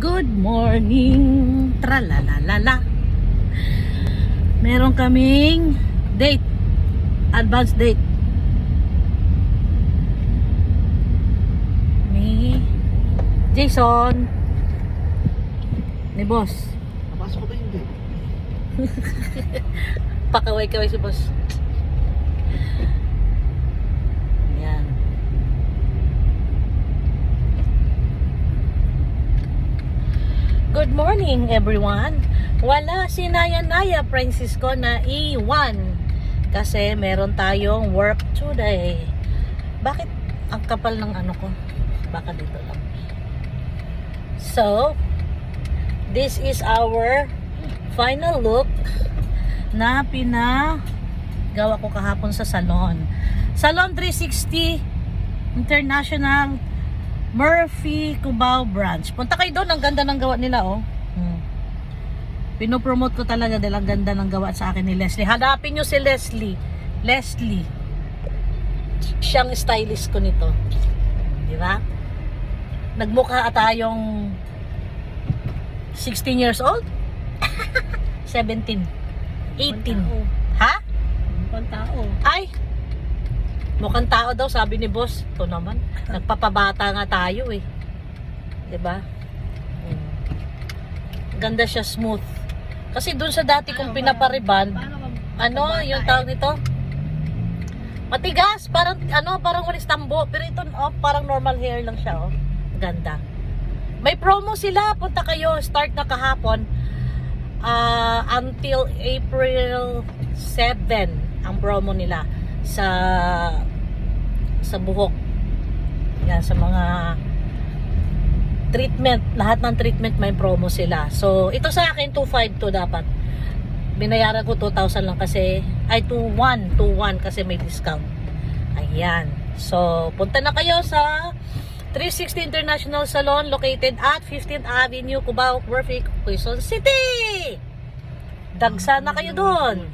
Good morning. Tralalalala. Meron kaming date. Advance date. Ni Jason. Ni boss. Napasok ko ba hindi? Pakaway-kaway si boss. Yan. Good morning everyone. Wala si Naya Francisco na iwan kasi meron tayong work today. Bakit ang kapal ng ano ko? Baka dito lang. So, this is our final look na pinagawa ko kahapon sa salon. Salon 360 International Murphy Cubao branch. Punta kayo doon, ang ganda ng gawa nila, oh. Pinopromote ko talaga dahil ang ganda ng gawa sa akin ni Leslie. Hanapin nyo si Leslie. Leslie. Siyang stylist ko nito. Di ba? Nagmukha tayong 16 years old? 17. 18. Ha? Mukhang tao. Ay! Mukhang tao daw, sabi ni boss. Ito naman, nagpapabata nga tayo eh. 'Di ba? Ganda siya, smooth. Kasi dun sa dati kong pinapariban, ano, yung tawag nito? Matigas, parang parang walis tambo, pero ito parang normal hair lang siya, oh. Ganda. May promo sila, punta kayo, start na kahapon until April 7 ang promo nila sa buhok. Yan, sa mga treatment, lahat ng treatment may promo sila. So, ito sa akin 252 dapat. Binayaran ko 2,000 lang kasi 21 kasi may discount. Ayan. So, punta na kayo sa 360 International Salon located at 15th Avenue, Cubao, Murphy, Quezon City. Dagsa na kayo doon.